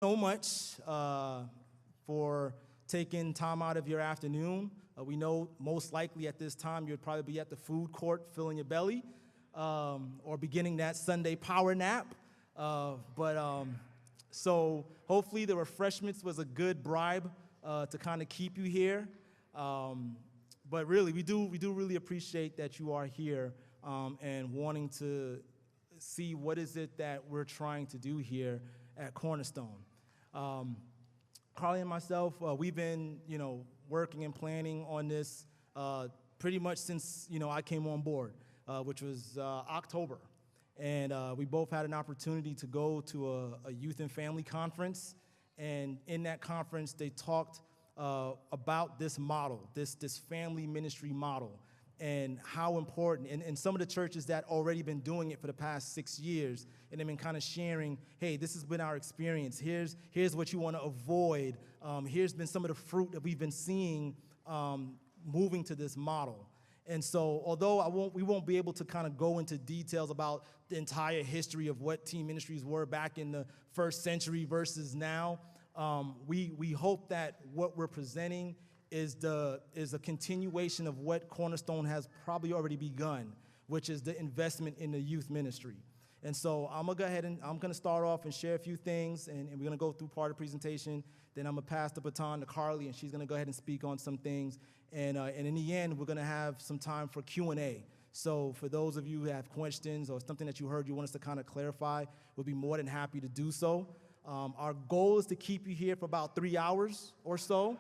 So much for taking time out of your afternoon. We know most likely at this time you'd probably be at the food court filling your belly or beginning that Sunday power nap. So hopefully the refreshments was a good bribe to kind of keep you here. But really, we do really appreciate that you are here and wanting to see what is it that we're trying to do here at Cornerstone. Carly and myself, we've been, working and planning on this pretty much since, I came on board, which was October. And we both had an opportunity to go to a youth and family conference. And in that conference, they talked about this model, this family ministry model, and how important, and some of the churches that already been doing it for the past 6 years, and they've been kind of sharing, hey, this has been our experience. Here's what you want to avoid. Here's been some of the fruit that we've been seeing moving to this model. And so, although we won't be able to kind of go into details about the entire history of what teen ministries were back in the first century versus now, we hope that what we're presenting is a continuation of what Cornerstone has probably already begun, which is the investment in the youth ministry. And so I'm gonna go ahead and I'm gonna start off and share a few things, and we're gonna go through part of the presentation. Then I'm gonna pass the baton to Carly, and she's gonna go ahead and speak on some things. And in the end, we're gonna have some time for Q&A. So for those of you who have questions or something that you heard you want us to kind of clarify, we'll be more than happy to do so. Our goal is to keep you here for about 3 hours or so.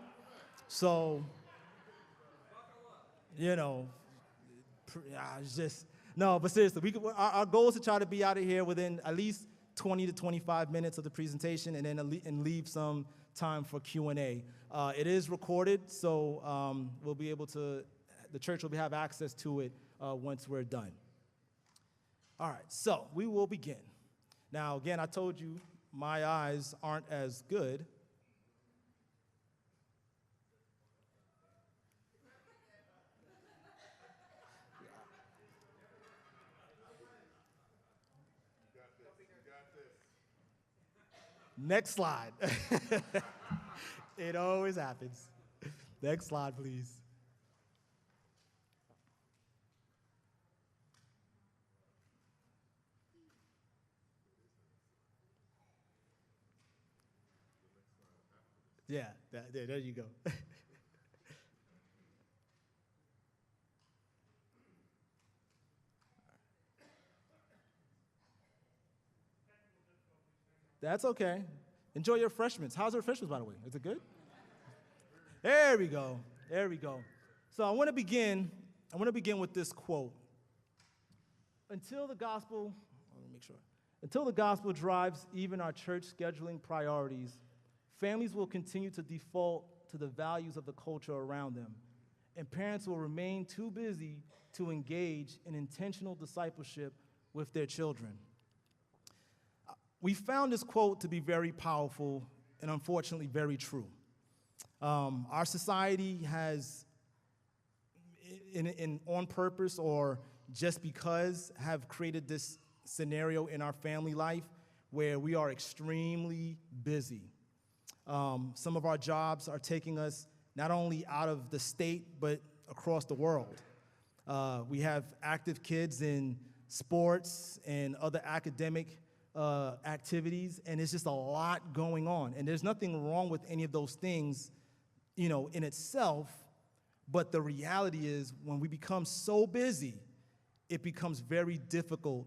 So, but seriously, our goal is to try to be out of here within at least 20 to 25 minutes of the presentation, and then leave some time for Q&A. It is recorded, so the church will have access to it once we're done. All right, so we will begin. Now, again, I told you my eyes aren't as good. Next slide. It always happens. Next slide, please. Yeah, there you go. That's okay. Enjoy your refreshments. How's the refreshments, by the way? Is it good? There we go. There we go. So I want to begin with this quote. Until the gospel drives even our church scheduling priorities, families will continue to default to the values of the culture around them, and parents will remain too busy to engage in intentional discipleship with their children. We found this quote to be very powerful and unfortunately very true. Our society has, on purpose or just because, have created this scenario in our family life where we are extremely busy. Some of our jobs are taking us not only out of the state, but across the world. We have active kids in sports and other academic activities, and it's just a lot going on. And there's nothing wrong with any of those things, in itself, but the reality is when we become so busy, it becomes very difficult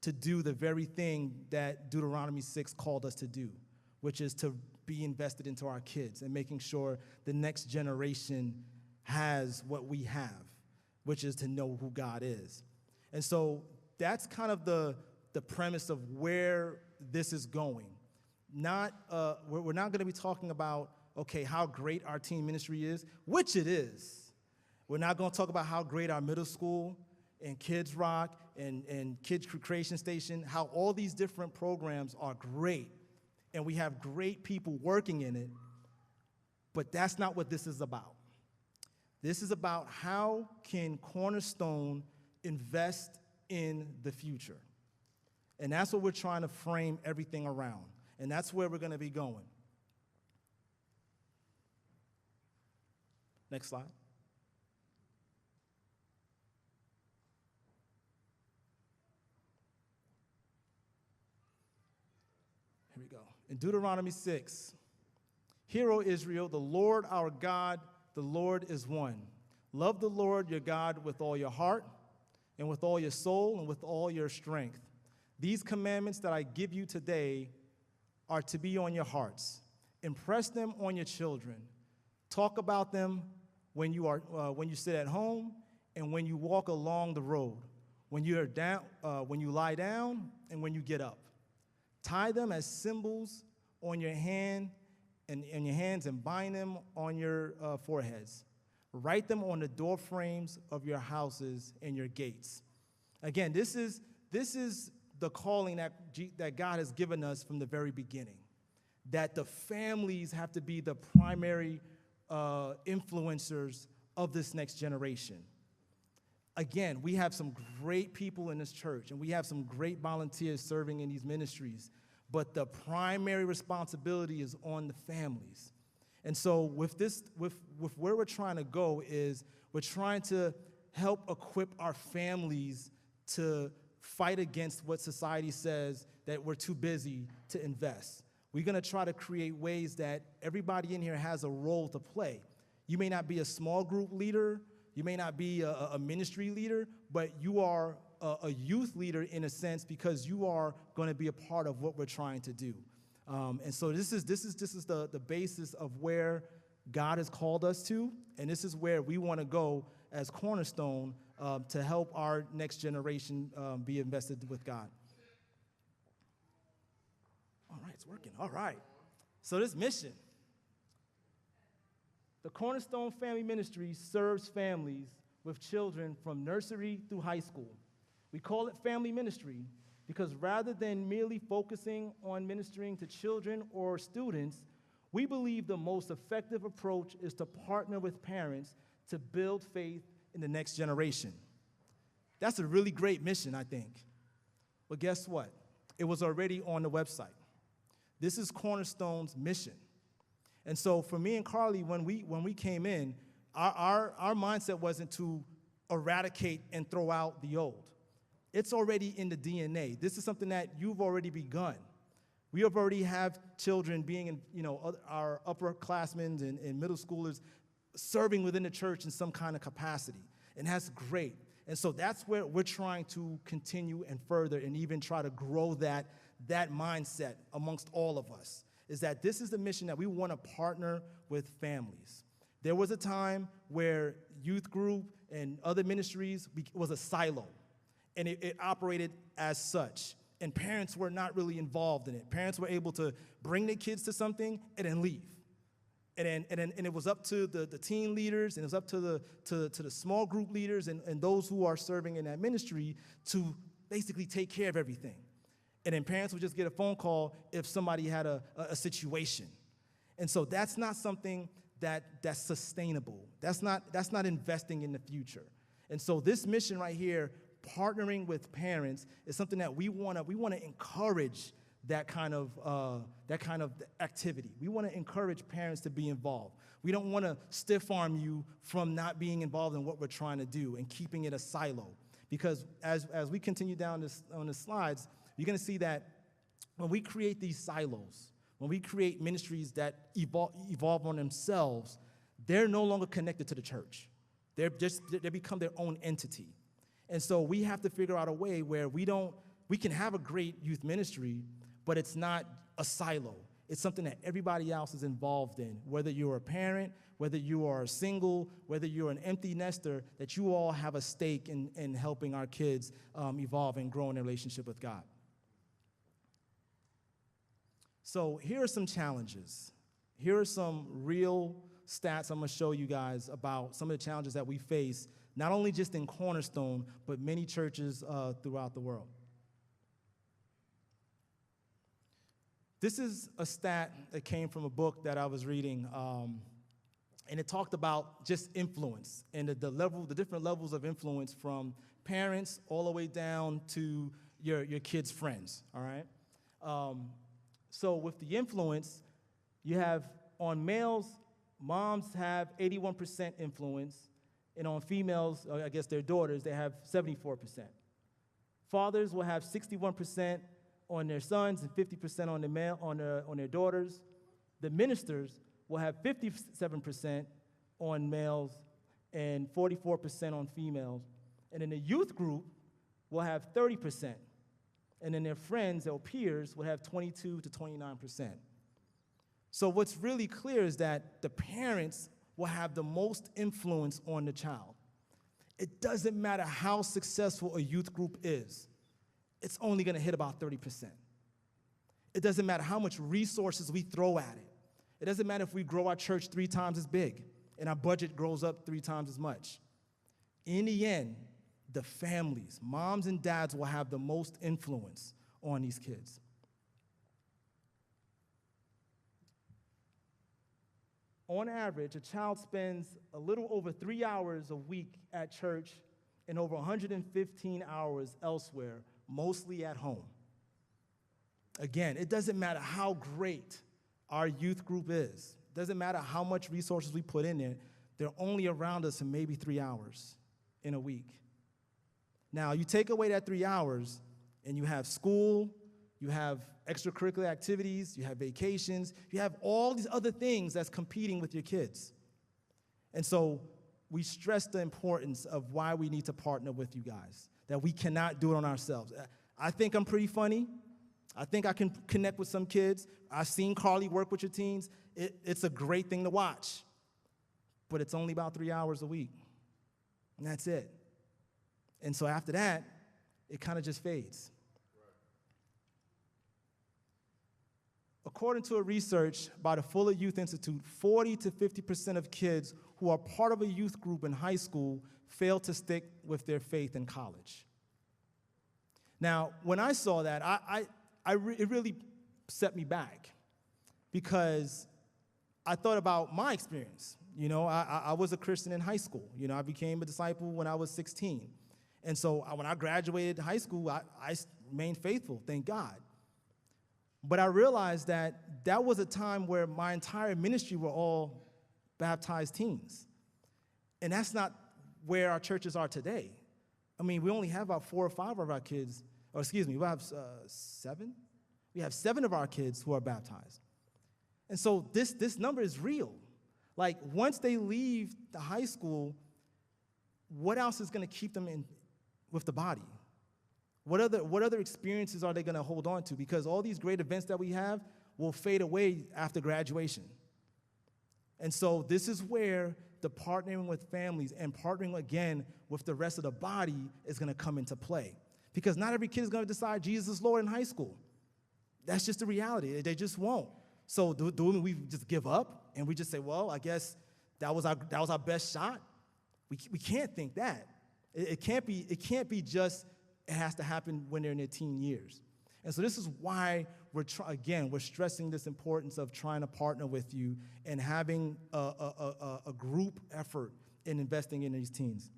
to do the very thing that Deuteronomy 6 called us to do, which is to be invested into our kids and making sure the next generation has what we have, which is to know who God is. And so that's kind of the premise of where this is going. We're not going to be talking about, how great our teen ministry is, which it is. We're not going to talk about how great our middle school and Kids Rock and Kids Creation Station, how all these different programs are great, and we have great people working in it, but that's not what this is about. This is about how can Cornerstone invest in the future. And that's what we're trying to frame everything around. And that's where we're going to be going. Next slide. Here we go. In Deuteronomy 6, "Hear, O Israel, the Lord our God, the Lord is one. Love the Lord your God with all your heart and with all your soul and with all your strength. These commandments that I give you today are to be on your hearts. Impress them on your children. Talk about them when you sit at home and when you walk along the road, when you lie down and when you get up. Tie them as symbols on your hands and bind them on your foreheads. Write them on the door frames of your houses and your gates." Again, this is the calling that God has given us from the very beginning, that the families have to be the primary influencers of this next generation. Again, we have some great people in this church, and we have some great volunteers serving in these ministries, but the primary responsibility is on the families. And so with where we're trying to go is we're trying to help equip our families to fight against what society says that we're too busy to invest. We're going to try to create ways that everybody in here has a role to play. You may not be a small group leader, you may not be a ministry leader, but you are a youth leader in a sense because you are going to be a part of what we're trying to do. And so this is the basis of where God has called us to, and this is where we want to go as Cornerstone to help our next generation be invested with God. All right, it's working. All right. So this mission. The Cornerstone Family Ministry serves families with children from nursery through high school. We call it family ministry because rather than merely focusing on ministering to children or students, we believe the most effective approach is to partner with parents to build faith in the next generation. That's a really great mission, I think. But guess what? It was already on the website. This is Cornerstone's mission. And so for me and Carly, when we came in, our mindset wasn't to eradicate and throw out the old. It's already in the DNA. This is something that you've already begun. We have already have children being in, our upperclassmen and middle schoolers serving within the church in some kind of capacity. And that's great. And so that's where we're trying to continue and further and even try to grow that mindset amongst all of us, is that this is the mission that we want to partner with families. There was a time where youth group and other ministries was a silo, and it operated as such. And parents were not really involved in it. Parents were able to bring their kids to something and then leave. And it was up to the teen leaders, and it was up to the small group leaders and those who are serving in that ministry to basically take care of everything. And then parents would just get a phone call if somebody had a situation. And so that's not something that's sustainable. That's not investing in the future. And so this mission right here, partnering with parents, is something that we want to encourage that kind of activity. We want to encourage parents to be involved. We don't want to stiff arm you from not being involved in what we're trying to do and keeping it a silo. Because as we continue down on the slides, you're going to see that when we create these silos, when we create ministries that evolve on themselves, they're no longer connected to the church. They become their own entity. And so we have to figure out a way where we can have a great youth ministry, but it's not a silo. It's something that everybody else is involved in, whether you're a parent, whether you are single, whether you're an empty nester, that you all have a stake in helping our kids evolve and grow in their relationship with God. So here are some challenges. Here are some real stats I'm going to show you guys about some of the challenges that we face, not only just in Cornerstone, but many churches throughout the world. This is a stat that came from a book that I was reading, and it talked about just influence and the different levels of influence from parents all the way down to your kids' friends, all right? So with the influence, you have on males, moms have 81% influence, and on females, I guess their daughters, they have 74%. Fathers will have 61% on their sons and 50% on their daughters. The ministers will have 57% on males and 44% on females. And in the youth group, will have 30%. And then their friends or peers will have 22 to 29%. So what's really clear is that the parents will have the most influence on the child. It doesn't matter how successful a youth group is, it's only gonna hit about 30%. It doesn't matter how much resources we throw at it. It doesn't matter if we grow our church 3 times as big and our budget grows up 3 times as much. In the end, the families, moms and dads, will have the most influence on these kids. On average, a child spends a little over 3 hours a week at church and over 115 hours elsewhere, mostly at home. Again, it doesn't matter how great our youth group is. It doesn't matter how much resources we put in there. They're only around us for maybe 3 hours in a week. Now, you take away that 3 hours, and you have school, you have extracurricular activities, you have vacations, you have all these other things that's competing with your kids. And so we stress the importance of why we need to partner with you guys, that we cannot do it on ourselves. I think I'm pretty funny. I think I can connect with some kids. I've seen Carly work with your teens. It's a great thing to watch. But it's only about 3 hours a week, and that's it. And so after that, it kind of just fades. According to a research by the Fuller Youth Institute, 40 to 50% of kids who are part of a youth group in high school fail to stick with their faith in college. Now, when I saw that, it really set me back, because I thought about my experience. You know, I was a Christian in high school. You know, I became a disciple when I was 16. And so when I graduated high school, I remained faithful, thank God. But I realized that was a time where my entire ministry were all baptized teens. And that's not where our churches are today. I mean, we only have about 4 or 5 of our kids, or excuse me, we have 7? We have 7 of our kids who are baptized. And so this number is real. Like, once they leave the high school, what else is going to keep them in with the body? What other experiences are they going to hold on to? Because all these great events that we have will fade away after graduation. And so this is where the partnering with families and partnering again with the rest of the body is going to come into play. Because not every kid is going to decide Jesus is Lord in high school. That's just the reality. They just won't. So do we just give up and we just say, well, I guess that was our best shot? We can't think that. It can't be just it has to happen when they're in their teen years. And so this is why we're stressing this importance of trying to partner with you and having a group effort in investing in these teens.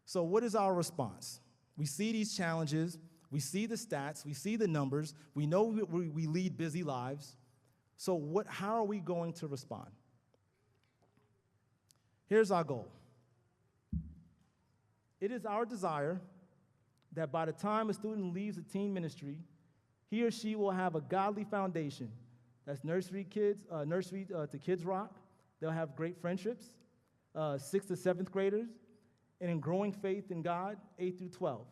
So what is our response? We see these challenges, we see the stats, we see the numbers, we know we lead busy lives. So how are we going to respond? Here's our goal. It is our desire that by the time a student leaves the teen ministry, he or she will have a godly foundation. That's nursery to Kids Rock. They'll have great friendships, 6th to 7th graders, and in growing faith in God, 8 through 12.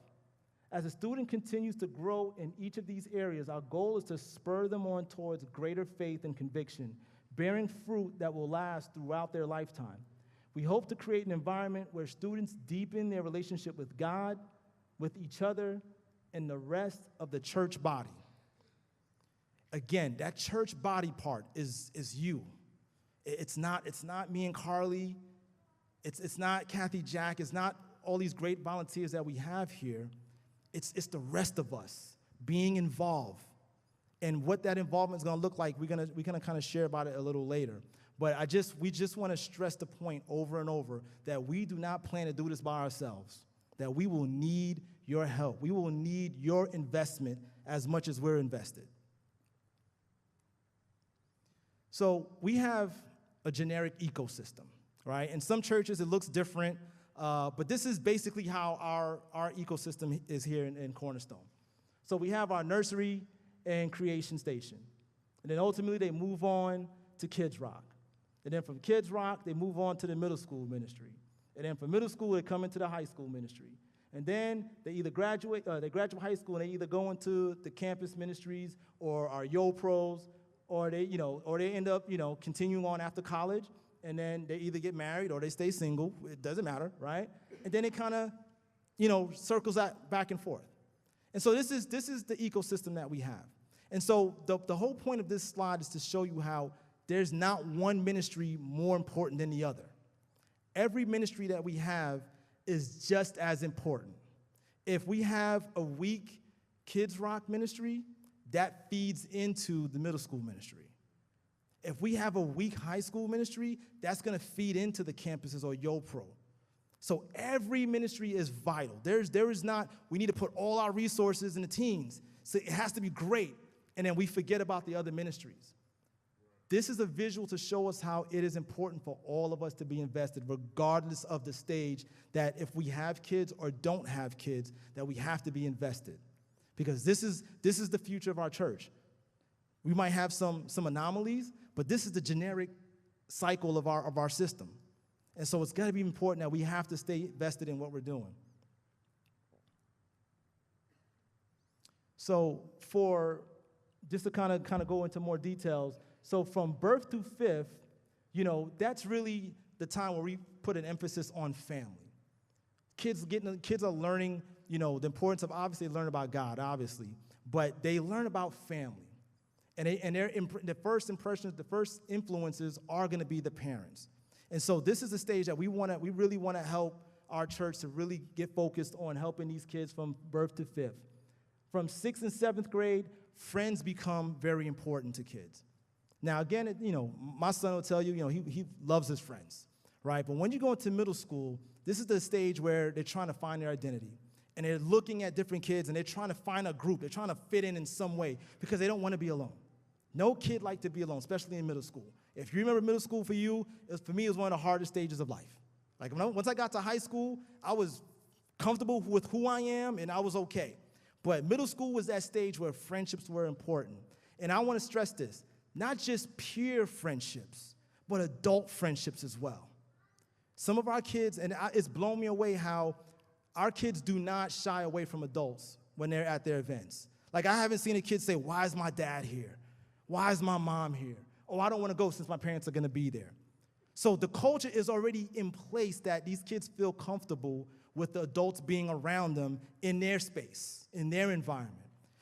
As a student continues to grow in each of these areas, our goal is to spur them on towards greater faith and conviction, bearing fruit that will last throughout their lifetime. We hope to create an environment where students deepen their relationship with God, with each other, and the rest of the church body. Again, that church body part is you. It's not me and Carly. It's not Kathy Jack. It's not all these great volunteers that we have here. It's the rest of us being involved. And what that involvement is going to look like, we're gonna kind of share about it a little later. But we just want to stress the point over and over that we do not plan to do this by ourselves, that we will need your help. We will need your investment as much as we're invested. So we have a generic ecosystem, right? In some churches, it looks different, but this is basically how our ecosystem is here in Cornerstone. So we have our nursery and creation station. And then ultimately, they move on to Kids Rock. And then from Kids Rock, they move on to the middle school ministry. And then from middle school, they come into the high school ministry. And then they either graduate high school and they either go into the campus ministries or our Yo Pros, or they end up, continuing on after college, and then they either get married or they stay single. It doesn't matter, right? And then it kind of, circles that back and forth. And so this is the ecosystem that we have. And so the whole point of this slide is to show you how there's not one ministry more important than the other. Every ministry that we have is just as important. If we have a weak Kids Rock ministry, that feeds into the middle school ministry. If we have a weak high school ministry, that's going to feed into the campuses or Yo Pro. So every ministry is vital. There is not, we need to put all our resources in the teens. So it has to be great, and then we forget about the other ministries. This is a visual to show us how it is important for all of us to be invested, regardless of the stage, that if we have kids or don't have kids, that we have to be invested. Because this is the future of our church. We might have some anomalies, but this is the generic cycle of our system. And so it's got to be important that we have to stay invested in what we're doing. So just to kind of go into more details, so from birth to fifth, that's really the time where we put an emphasis on family. Kids are learning, the importance of, obviously, learn about God, obviously, but they learn about family. And the first impressions, the first influences are going to be the parents. And so this is a stage that we really want to help our church to really get focused on helping these kids from birth to fifth. From 6th and 7th grade, friends become very important to kids. Now, again, my son will tell you, he loves his friends, right? But when you go into middle school, this is the stage where they're trying to find their identity. And they're looking at different kids, and they're trying to find a group. They're trying to fit in some way because they don't want to be alone. No kid likes to be alone, especially in middle school. If you remember middle school for you, for me, it was one of the hardest stages of life. Like, once I got to high school, I was comfortable with who I am, and I was okay. But middle school was that stage where friendships were important. And I want to stress this. Not just peer friendships, but adult friendships as well. Some of our kids, and it's blown me away how our kids do not shy away from adults when they're at their events. Like, I haven't seen a kid say, why is my dad here? Why is my mom here? Oh, I don't want to go since my parents are going to be there. So the culture is already in place that these kids feel comfortable with the adults being around them in their space, in their environment.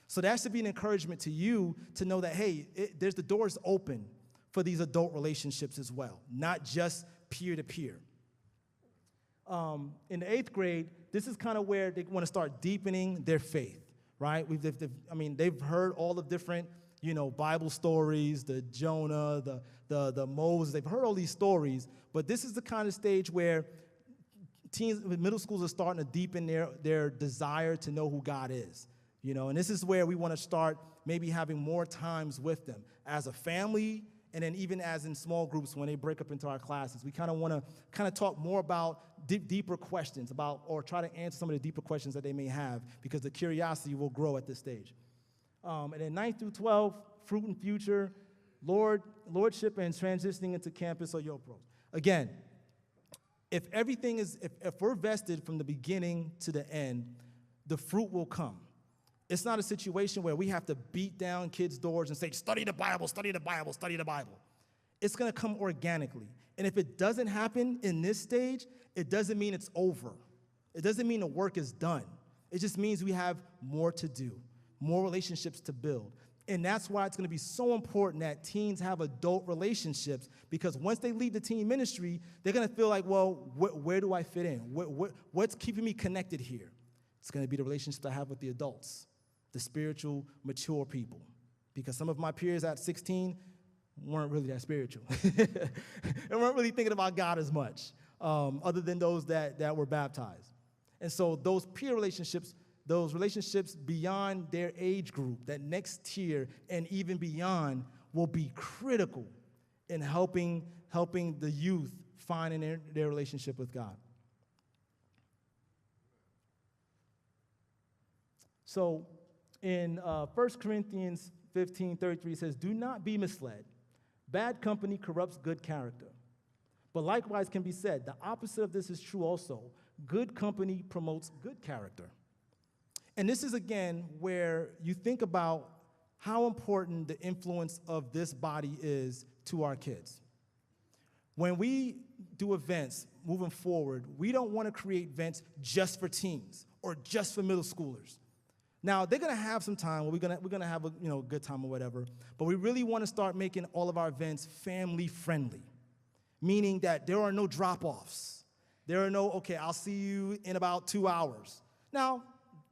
So that should be an encouragement to you to know that, hey, the doors open for these adult relationships as well, not just peer-to-peer. In the 8th grade, this is kind of where they want to start deepening their faith, right? They've heard all the different, Bible stories, the Jonah, the Moses. They've heard all these stories, but this is the kind of stage where middle schools are starting to deepen their desire to know who God is. And this is where we want to start maybe having more times with them as a family, and then even as in small groups when they break up into our classes. We kind of want to talk more about deeper questions or try to answer some of the deeper questions that they may have, because the curiosity will grow at this stage. And then 9th through 12, fruit and future, lordship, and transitioning into campus or Yo Pros. Again, if we're vested from the beginning to the end, the fruit will come. It's not a situation where we have to beat down kids' doors and say, study the Bible, study the Bible, study the Bible. It's going to come organically. And if it doesn't happen in this stage, it doesn't mean it's over. It doesn't mean the work is done. It just means we have more to do, more relationships to build. And that's why it's going to be so important that teens have adult relationships, because once they leave the teen ministry, they're going to feel like, well, where do I fit in? What's keeping me connected here? It's going to be the relationships I have with the adults, the spiritual, mature people. Because some of my peers at 16 weren't really that spiritual. And weren't really thinking about God as much, other than those that were baptized. And so those peer relationships, those relationships beyond their age group, that next tier and even beyond, will be critical in helping the youth find in their relationship with God. So in 1 Corinthians 15:33 it says, "Do not be misled. Bad company corrupts good character. But likewise can be said, the opposite of this is true also. Good company promotes good character." And this is, again, where you think about how important the influence of this body is to our kids. When we do events moving forward, we don't want to create events just for teens or just for middle schoolers. Now, they're going to have some time where we're gonna have a good time or whatever, but we really want to start making all of our events family-friendly, meaning that there are no drop-offs. There are no, okay, I'll see you in about 2 hours. Now,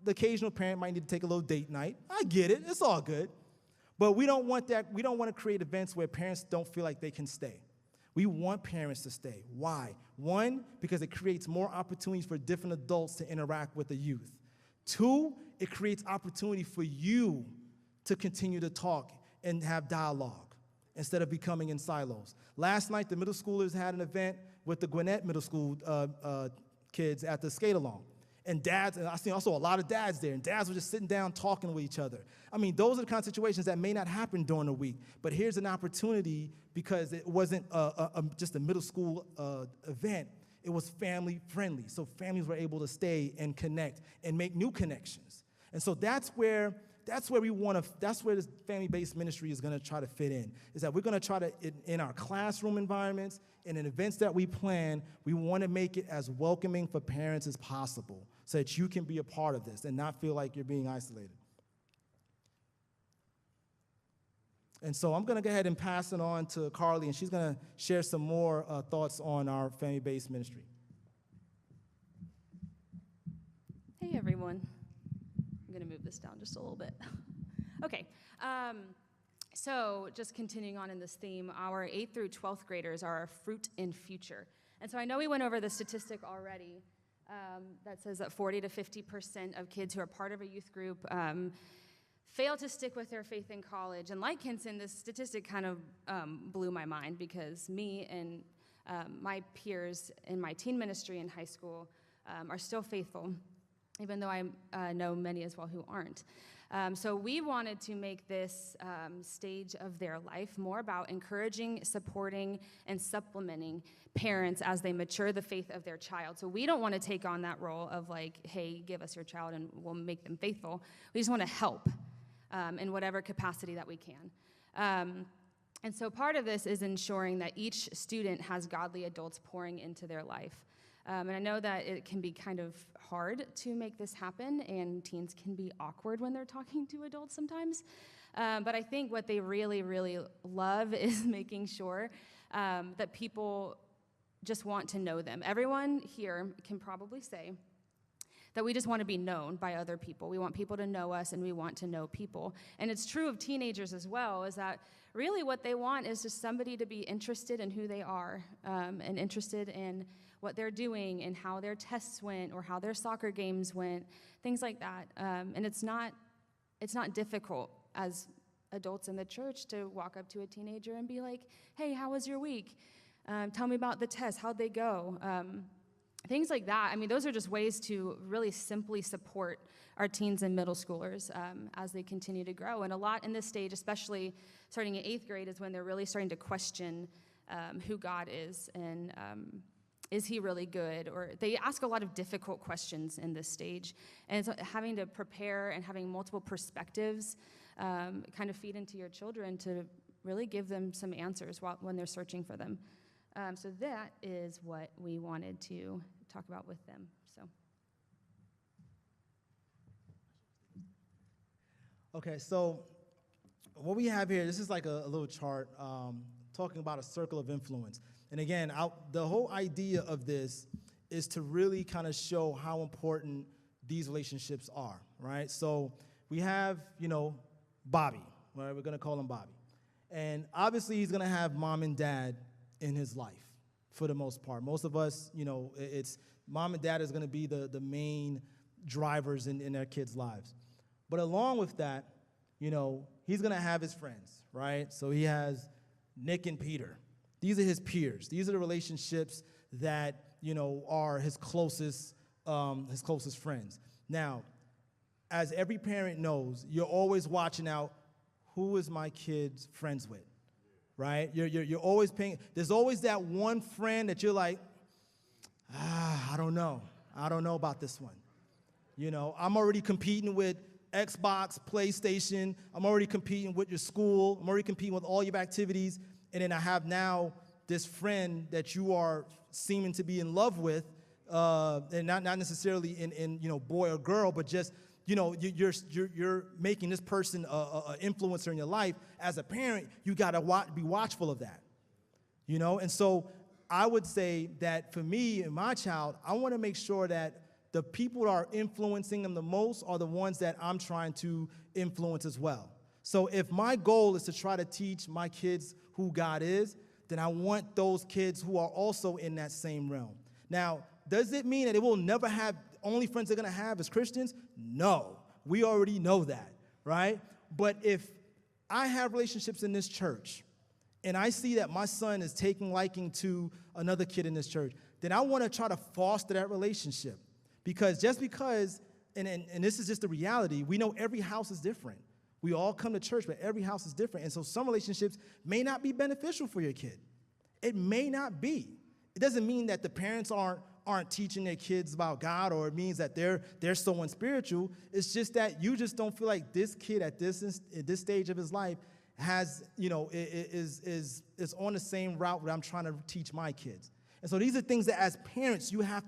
the occasional parent might need to take a little date night. I get it. It's all good. But we don't want that. We don't want to create events where parents don't feel like they can stay. We want parents to stay. Why? One, because it creates more opportunities for different adults to interact with the youth. Two, it creates opportunity for you to continue to talk and have dialogue instead of becoming in silos. Last night, the middle schoolers had an event with the Gwinnett Middle School kids at the skate-along. And dads, and I saw a lot of dads there, and dads were just sitting down talking with each other. I mean, those are the kind of situations that may not happen during the week, but here's an opportunity because it wasn't just a middle school event. It was family-friendly, so families were able to stay and connect and make new connections. And so that's where this family-based ministry is going to try to fit in, is that we're going to try to, in our classroom environments and in events that we plan, we want to make it as welcoming for parents as possible so that you can be a part of this and not feel like you're being isolated. And so I'm going to go ahead and pass it on to Carly, and she's going to share some more thoughts on our family-based ministry. Hey, everyone. I'm going to move this down just a little bit. Okay. So just continuing on in this theme, our 8th through 12th graders are our fruit in future. And so I know we went over the statistic already that says that 40 to 50% of kids who are part of a youth group fail to stick with their faith in college. And like Kinson, this statistic kind of blew my mind because me and my peers in my teen ministry in high school are still faithful, even though I know many as well who aren't. So we wanted to make this stage of their life more about encouraging, supporting, and supplementing parents as they mature the faith of their child. So we don't want to take on that role of like, hey, give us your child and we'll make them faithful. We just want to help in whatever capacity that we can. And so part of this is ensuring that each student has godly adults pouring into their life. And I know that it can be kind of hard to make this happen, and teens can be awkward when they're talking to adults sometimes. But I think what they really, really love is making sure that people just want to know them. Everyone here can probably say that we just want to be known by other people. We want people to know us, and we want to know people. And it's true of teenagers as well, is that really what they want is just somebody to be interested in who they are and interested in what they're doing and how their tests went or how their soccer games went, things like that. And it's not difficult as adults in the church to walk up to a teenager and be like, hey, how was your week? Tell me about the test. How'd they go? Things like that. I mean, those are just ways to really simply support our teens and middle schoolers as they continue to grow. And a lot in this stage, especially starting in 8th grade, is when they're really starting to question who God is and is he really good? Or they ask a lot of difficult questions in this stage. And so having to prepare and having multiple perspectives kind of feed into your children to really give them some answers when they're searching for them. So that is what we wanted to talk about with them. So. Okay, so what we have here, this is like a little chart talking about a circle of influence. And again, the whole idea of this is to really kind of show how important these relationships are, right? So we have, Bobby, right? We're going to call him Bobby. And obviously he's going to have mom and dad in his life for the most part. Most of us, it's mom and dad is going to be the main drivers in their kids' lives. But along with that, he's going to have his friends, right? So he has Nick and Peter. These are his peers. These are the relationships that, are his closest friends. Now, as every parent knows, you're always watching out, who is my kid's friends with, right? You're always paying. There's always that one friend that you're like, I don't know about this one. I'm already competing with Xbox, PlayStation. I'm already competing with your school. I'm already competing with all your activities. And then I have now this friend that you are seeming to be in love with, and not necessarily in boy or girl, but just you're making this person a influencer in your life. As a parent, you got to be watchful of that. And so I would say that for me and my child, I want to make sure that the people that are influencing them the most are the ones that I'm trying to influence as well. So if my goal is to try to teach my kids who God is, then I want those kids who are also in that same realm. Now, does it mean that it will never have, only friends they're going to have as Christians? No. We already know that, right? But if I have relationships in this church, and I see that my son is taking liking to another kid in this church, then I want to try to foster that relationship. Because, and this is just the reality, we know every house is different. We all come to church, but every house is different. And so some relationships may not be beneficial for your kid. It may not be. It doesn't mean that the parents aren't teaching their kids about God, or it means that they're so unspiritual. It's just that you just don't feel like this kid at this stage of his life has, is on the same route that I'm trying to teach my kids. And so these are things that as parents you have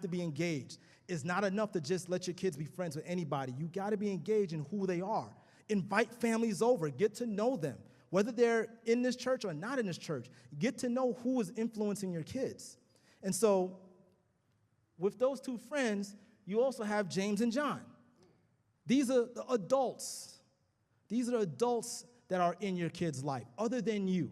to be engaged. It's not enough to just let your kids be friends with anybody. You got to be engaged in who they are. Invite families over. Get to know them. Whether they're in this church or not in this church, get to know who is influencing your kids. And so with those two friends, you also have James and John. These are the adults. These are the adults that are in your kid's life, other than you.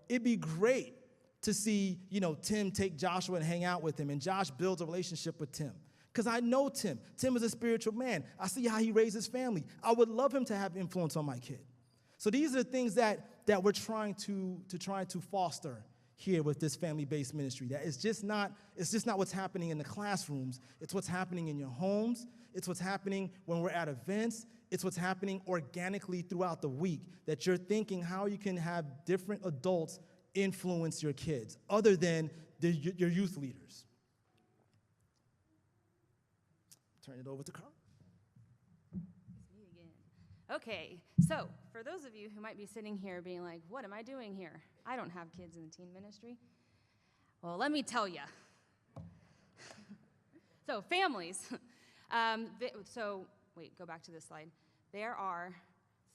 It'd be great to see, Tim take Joshua and hang out with him, and Josh builds a relationship with Tim. Because I know Tim. Tim is a spiritual man. I see how he raised his family. I would love him to have influence on my kid. So these are the things that we're trying to foster here with this family-based ministry. That it's just not what's happening in the classrooms. It's what's happening in your homes. It's what's happening when we're at events. It's what's happening organically throughout the week, that you're thinking how you can have different adults influence your kids, other than your youth leaders. Turn it over to Carl. It's me again. Okay, so for those of you who might be sitting here being like, what am I doing here? I don't have kids in the teen ministry. Well, let me tell you. So families. Go back to this slide. There are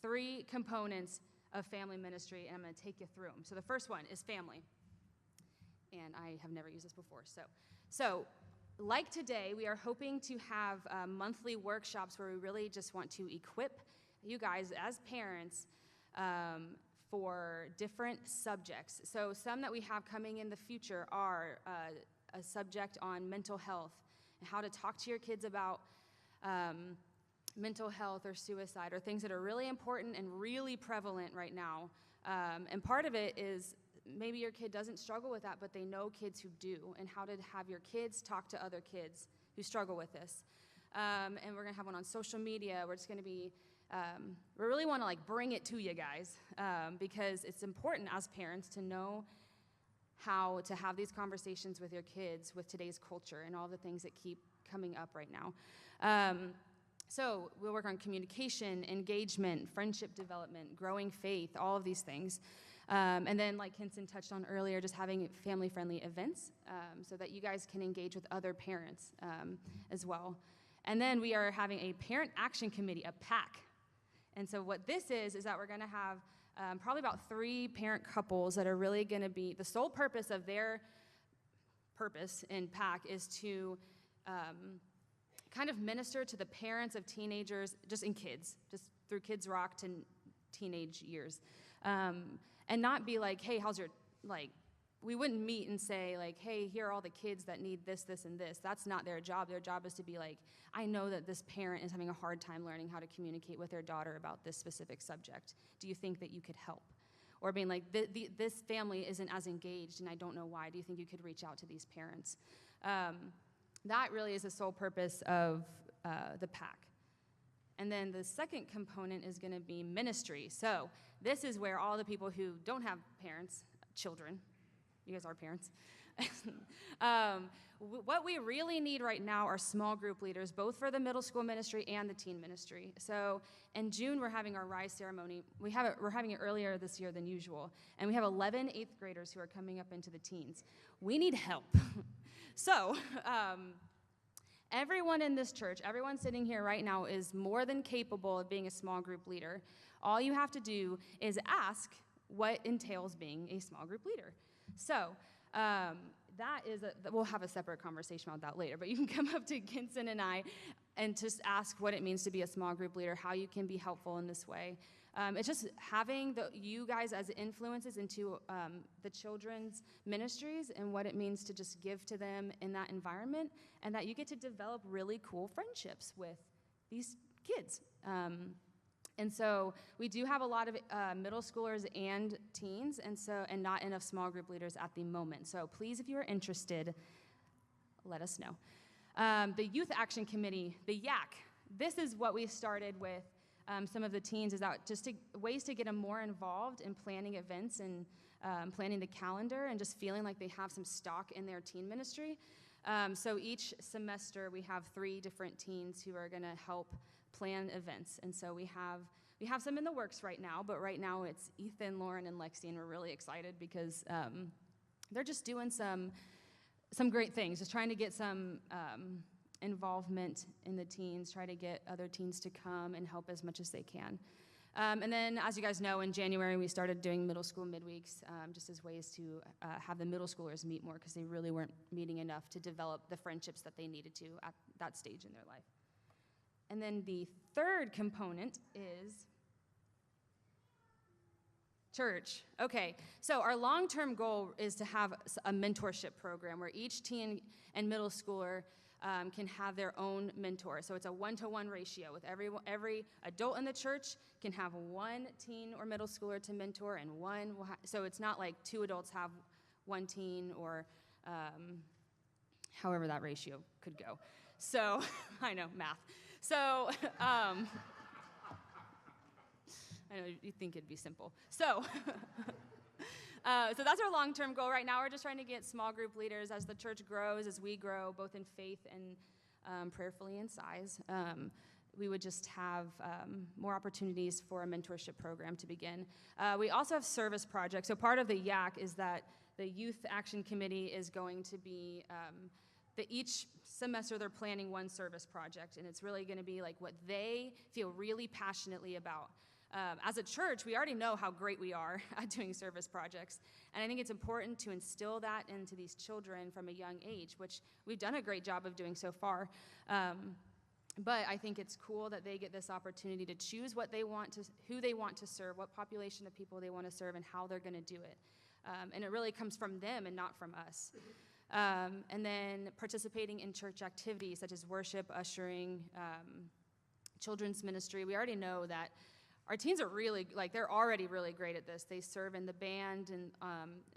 3 components of family ministry, and I'm going to take you through them. So the first one is family. And I have never used this before. So like today, we are hoping to have monthly workshops where we really just want to equip you guys as parents for different subjects. So some that we have coming in the future are a subject on mental health and how to talk to your kids about mental health or suicide, or things that are really important and really prevalent right now. And part of it is maybe your kid doesn't struggle with that, but they know kids who do, and how to have your kids talk to other kids who struggle with this. And we're going to have one on social media. We're just going to be, we really want to bring it to you guys, because it's important as parents to know how to have these conversations with your kids with today's culture and all the things that keep coming up right now. So we'll work on communication, engagement, friendship development, growing faith, all of these things. And then, like Kinson touched on earlier, just having family-friendly events so that you guys can engage with other parents as well. And then we are having a parent action committee, a PAC. And so what this is that we're going to have probably about 3 parent couples that are really going to be, the sole purpose of their purpose in PAC is to kind of minister to the parents of teenagers, just through Kids Rock to teenage years. And not be like, hey, how's your we wouldn't meet and say, like, hey, here are all the kids that need this, this, and this. That's not their job. Their job is to be like, I know that this parent is having a hard time learning how to communicate with their daughter about this specific subject. Do you think that you could help? Or being like, this family isn't as engaged, and I don't know why. Do you think you could reach out to these parents? That really is the sole purpose of the PAC. And then the second component is going to be ministry. So this is where all the people who don't have parents, children, you guys are parents. What we really need right now are small group leaders, both for the middle school ministry and the teen ministry. So in June, we're having our Rise ceremony. We're having it earlier this year than usual. And we have 11 eighth graders who are coming up into the teens. We need help. So everyone in this church, everyone sitting here right now is more than capable of being a small group leader. All you have to do is ask what entails being a small group leader. So we'll have a separate conversation about that later, but you can come up to Kinson and I and just ask what it means to be a small group leader, how you can be helpful in this way. It's just having you guys as influences into the children's ministries and what it means to just give to them in that environment, and that you get to develop really cool friendships with these kids. And so we do have a lot of middle schoolers and teens, and not enough small group leaders at the moment. So please, if you are interested, let us know. The Youth Action Committee, the YAC, this is what we started with some of the teens, is out just ways to get them more involved in planning events and planning the calendar and just feeling like they have some stock in their teen ministry. So each semester we have 3 different teens who are going to help plan events. And so we have some in the works right now, but right now it's Ethan, Lauren, and Lexi, and we're really excited because they're just doing some great things, just trying to get some involvement in the teens, try to get other teens to come and help as much as they can. And then, as you guys know, in January we started doing middle school midweeks, just as ways to have the middle schoolers meet more, because they really weren't meeting enough to develop the friendships that they needed to at that stage in their life. And then the third component is church. Okay, so our long-term goal is to have a mentorship program where each teen and middle schooler can have their own mentor. So it's a 1-to-1 ratio with every adult in the church can have 1 teen or middle schooler to mentor, and one will so it's not like 2 adults have 1 teen, or however that ratio could go. So I know, math. So I know you think it'd be simple. So so that's our long-term goal right now. We're just trying to get small group leaders as the church grows, as we grow, both in faith and prayerfully in size. We would just have more opportunities for a mentorship program to begin. We also have service projects. So part of the YAC is that the Youth Action Committee is going to be each semester they're planning one service project, and it's really going to be like what they feel really passionately about. As a church, we already know how great we are at doing service projects, and I think it's important to instill that into these children from a young age, which we've done a great job of doing so far. But I think it's cool that they get this opportunity to choose who they want to serve, what population of people they want to serve, and how they're going to do it. And it really comes from them and not from us. And then participating in church activities such as worship, ushering, children's ministry. We already know that our teens are really, they're already really great at this. They serve in the band and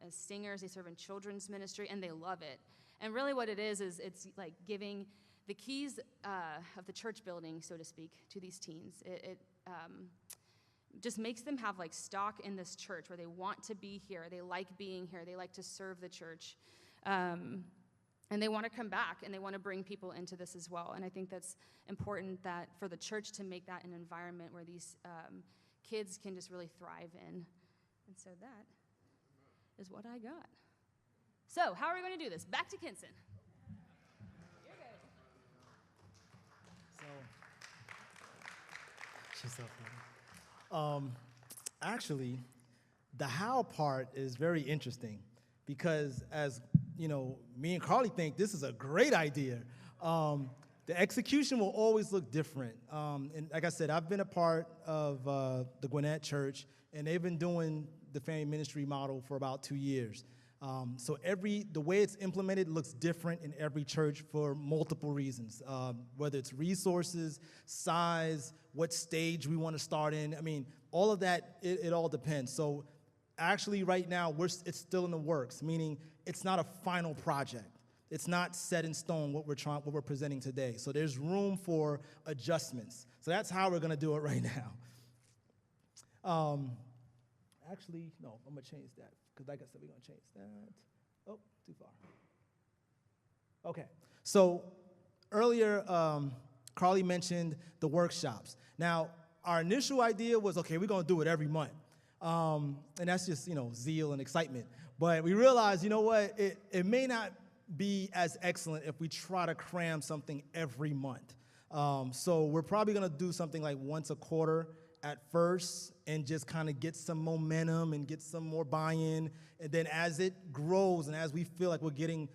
as singers, they serve in children's ministry, and they love it. And really what it is it's like giving the keys of the church building, so to speak, to these teens. It just makes them have stock in this church where they want to be here, they like being here, they like to serve the church. And they want to come back, and they want to bring people into this as well. And I think that's important that for the church to make that an environment where these kids can just really thrive in. And so that is what I got. So how are we going to do this? Back to Kinson. You're good. Actually, the how part is very interesting, because as you know, me and Carly think this is a great idea. The execution will always look different. And like I said, I've been a part of the Gwinnett Church, and they've been doing the family ministry model for about 2 years. So the way it's implemented looks different in every church for multiple reasons, whether it's resources, size, what stage we want to start in. I mean, all of that, it all depends. So actually right now, it's still in the works, meaning it's not a final project. It's not set in stone what we're presenting today. So there's room for adjustments. So that's how we're going to do it right now. Actually, no, I'm going to change that, because like I said, we're going to change that. Oh, too far. Okay, so earlier, Carly mentioned the workshops. Now, our initial idea was, okay, we're going to do it every month. And that's just, zeal and excitement. But we realized, you know what, it may not be as excellent if we try to cram something every month. So we're probably going to do something like once a quarter at first and just kind of get some momentum and get some more buy-in. And then as it grows and as we feel like we're getting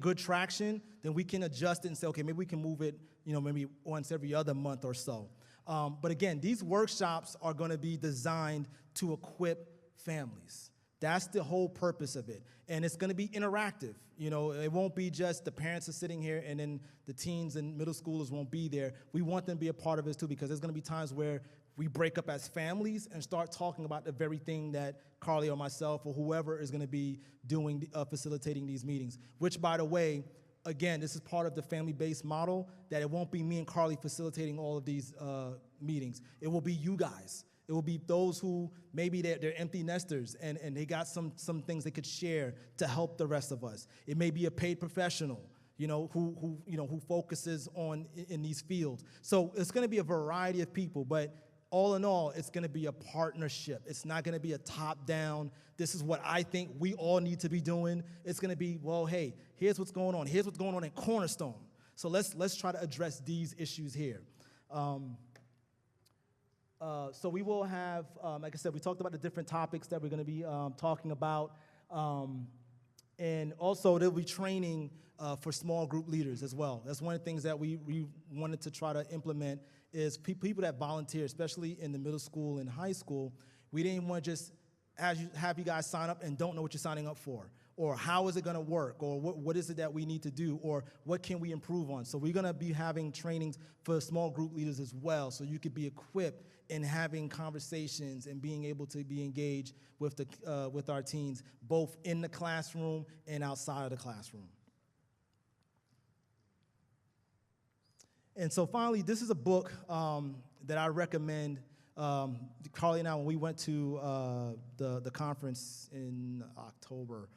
good traction, then we can adjust it and say, okay, maybe we can move it, maybe once every other month or so. But again, these workshops are going to be designed to equip families. That's the whole purpose of it. And it's going to be interactive. It won't be just the parents are sitting here and then the teens and middle schoolers won't be there. We want them to be a part of this too, because there's going to be times where we break up as families and start talking about the very thing that Carly or myself or whoever is going to be doing, facilitating these meetings. Which, by the way, again, this is part of the family-based model, that it won't be me and Carly facilitating all of these meetings. It will be you guys. It will be those who maybe they're empty nesters and they got some things they could share to help the rest of us. It may be a paid professional, who focuses on in these fields. So it's going to be a variety of people, but all in all, it's going to be a partnership. It's not going to be a top-down, this is what I think we all need to be doing. It's going to be, well, hey, here's what's going on. Here's what's going on in Cornerstone. So let's try to address these issues here. So we will have, like I said, we talked about the different topics that we're going to be talking about. And also, there'll be training for small group leaders as well. That's one of the things that we wanted to try to implement is people that volunteer, especially in the middle school and high school. We didn't want to just have you guys sign up and don't know what you're signing up for, or how is it going to work, or what is it that we need to do, or what can we improve on. So we're going to be having trainings for small group leaders as well, so you could be equipped in having conversations and being able to be engaged with our teens, both in the classroom and outside of the classroom. And so finally, this is a book that I recommend. Carly and I, when we went to the conference in October,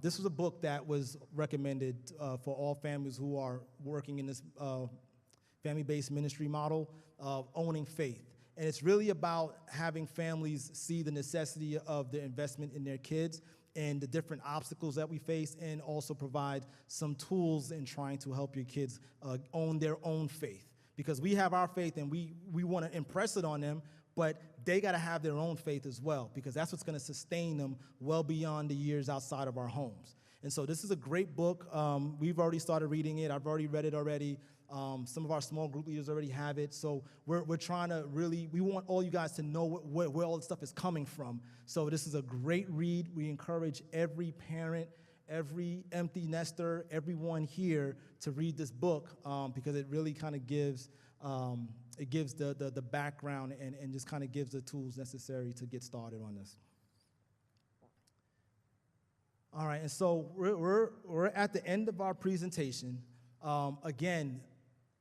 this was a book that was recommended for all families who are working in this family-based ministry model of owning faith. And it's really about having families see the necessity of the investment in their kids and the different obstacles that we face, and also provide some tools in trying to help your kids own their own faith. Because we have our faith and we want to impress it on them, but they got to have their own faith as well, because that's what's going to sustain them well beyond the years outside of our homes. And so this is a great book. We've already started reading it. I've already read it already. Some of our small group leaders already have it. So we're trying to really, we want all you guys to know where all this stuff is coming from. So this is a great read. We encourage every parent, every empty nester, everyone here to read this book because it really kind of gives, the background and just kind of gives the tools necessary to get started on this. All right, and so we're at the end of our presentation. Again,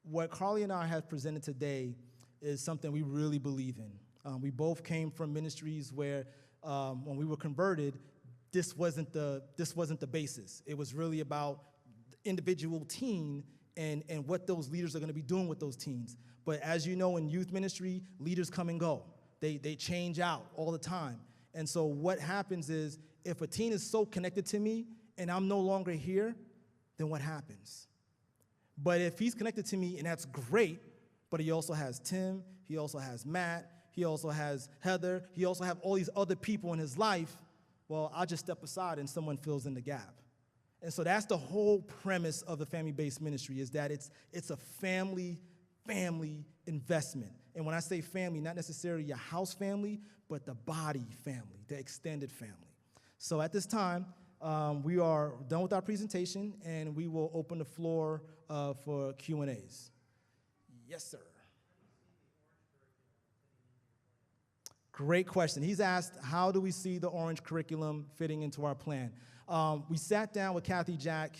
what Carly and I have presented today is something we really believe in. We both came from ministries where, when we were converted, this wasn't the basis. It was really about the individual teen and what those leaders are going to be doing with those teens. But as you know, in youth ministry, leaders come and go. They change out all the time. And so what happens is, if a teen is so connected to me and I'm no longer here, then what happens? But if he's connected to me, and that's great, but he also has Tim, he also has Matt, he also has Heather, he also has all these other people in his life, well, I'll just step aside and someone fills in the gap. And so that's the whole premise of the family-based ministry, is that it's a family investment. And when I say family, not necessarily your house family, but the body family, the extended family. So at this time, we are done with our presentation, and we will open the floor for Q&As. Yes, sir. Great question. He's asked, how do we see the Orange curriculum fitting into our plan? We sat down with Kathy Jack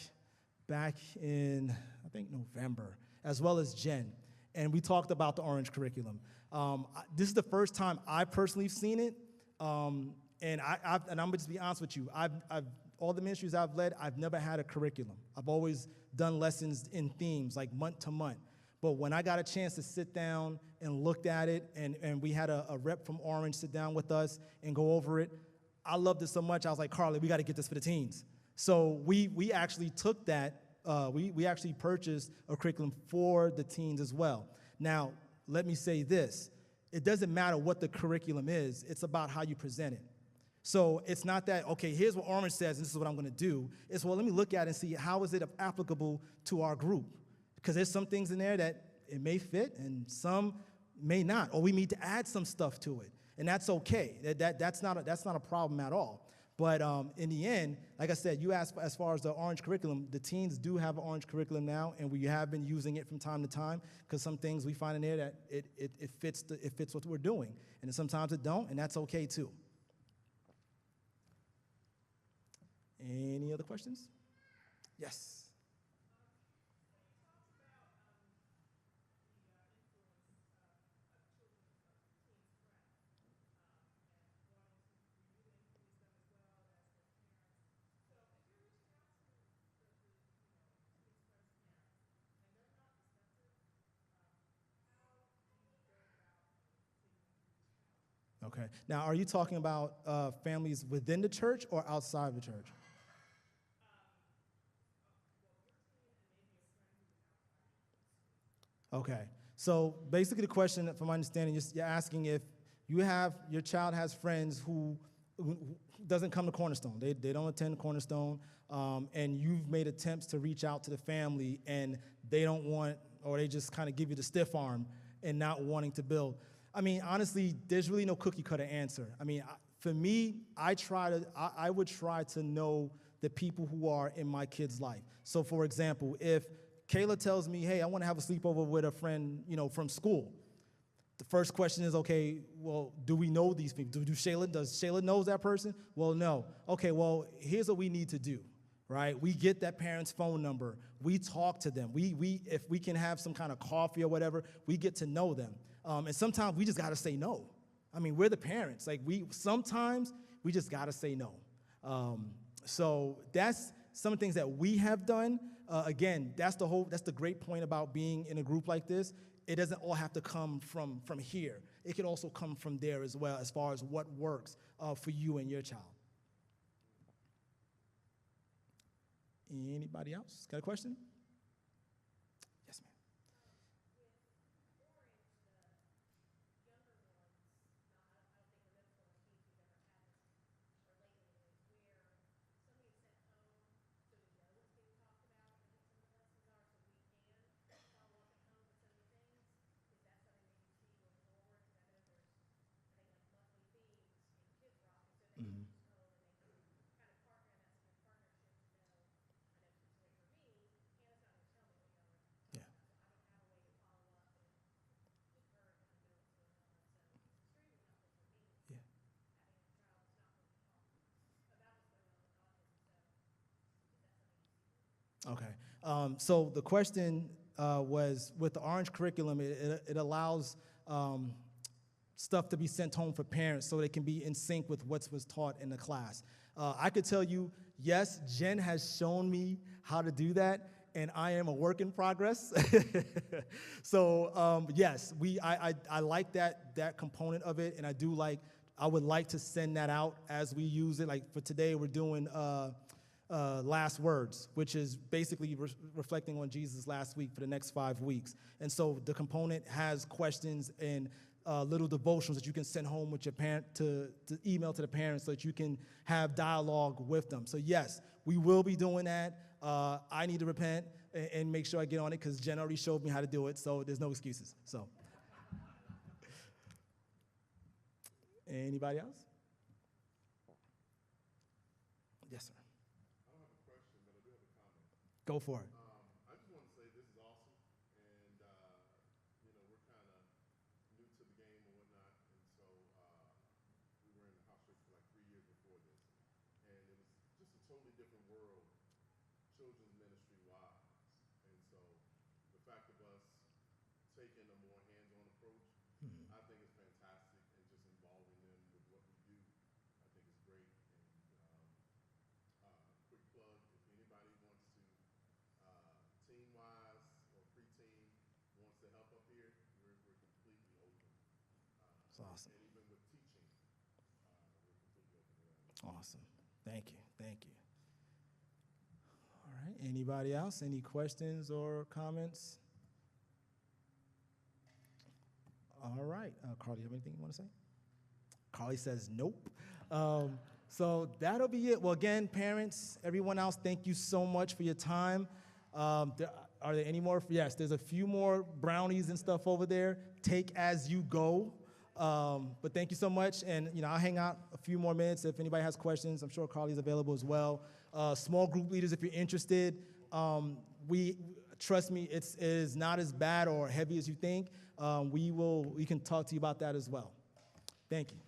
back in, I think, November, as well as Jen, and we talked about the Orange curriculum. This is the first time I personally have seen it, and I'm gonna just be honest with you. All the ministries I've led, I've never had a curriculum. I've always done lessons in themes, like month to month. But when I got a chance to sit down and looked at it, and we had a rep from Orange sit down with us and go over it, I loved it so much, I was like, Carly, we got to get this for the teens. So we actually took that, we actually purchased a curriculum for the teens as well. Now, let me say this. It doesn't matter what the curriculum is, it's about how you present it. So it's not that, okay, here's what Orange says, and this is what I'm going to do. It's, well, let me look at it and see how is it applicable to our group. Because there's some things in there that it may fit, and some may not, or we need to add some stuff to it. And that's okay. That's not a problem at all. But in the end, like I said, you asked as far as the Orange curriculum, the teens do have an Orange curriculum now, and we have been using it from time to time, because some things we find in there that it fits what we're doing. And sometimes it don't, and that's okay too. Any other questions? Yes. Okay. Now, are you talking about families within the church or outside the church? Okay. So basically the question, from my understanding, you're asking if your child has friends who doesn't come to Cornerstone. They don't attend Cornerstone, and you've made attempts to reach out to the family, and they don't want, or they just kind of give you the stiff arm and not wanting to build. I mean, honestly, there's really no cookie cutter answer. I mean, for me, I would try to know the people who are in my kid's life. So for example, if Kayla tells me, hey, I want to have a sleepover with a friend, from school, the first question is, okay, well, do we know these people? Does Shayla knows that person? Well, no. Okay, well, here's what we need to do, right? We get that parent's phone number. We talk to them. If we can have some kind of coffee or whatever, we get to know them. And sometimes we just got to say no. I mean, we're the parents. Like, sometimes we just got to say no. So that's some of the things that we have done. Again, that's the great point about being in a group like this. It doesn't all have to come from here. It can also come from there as well, as far as what works for you and your child. Anybody else got a question? Yes, ma'am. Mhm. Yeah. Yeah. Okay. So the question was, with the Orange curriculum, it allows stuff to be sent home for parents so they can be in sync with what was taught in the class. I could tell you, yes, Jen has shown me how to do that, and I am a work in progress. So yes, I like that component of it, and I would like to send that out as we use it. Like for today, we're doing last words, which is basically reflecting on Jesus last week for the next 5 weeks. And so the component has questions and little devotions that you can send home with your parent to email to the parents so that you can have dialogue with them. So yes, we will be doing that. I need to repent and make sure I get on it, because Jen already showed me how to do it, so there's no excuses. So, anybody else? Yes, sir. Go for it. I just want to say this is awesome, and we're kind of new to the game and whatnot, and so we were in the house church for like 3 years before this, and it was just a totally different world, children's ministry wise, and so the fact of us taking a more hands-on approach, I think is fantastic, and just involving them with what we do, I think is great. And quick plug, if anybody wants to, team-wise or pre-team, wants to help up here, we're completely open. That's awesome. And even with teaching, we're completely open to that. Awesome. Thank you. Thank you. All right. Anybody else? Any questions or comments? All right. Carly, you have anything you want to say? Carly says nope. So that'll be it. Well, again, parents, everyone else, thank you so much for your time. Are there any more? Yes, there's a few more brownies and stuff over there. Take as you go. But thank you so much. And, I'll hang out a few more minutes if anybody has questions. I'm sure Carly's available as well. Small group leaders, if you're interested, trust me, it is not as bad or heavy as you think. We can talk to you about that as well. Thank you.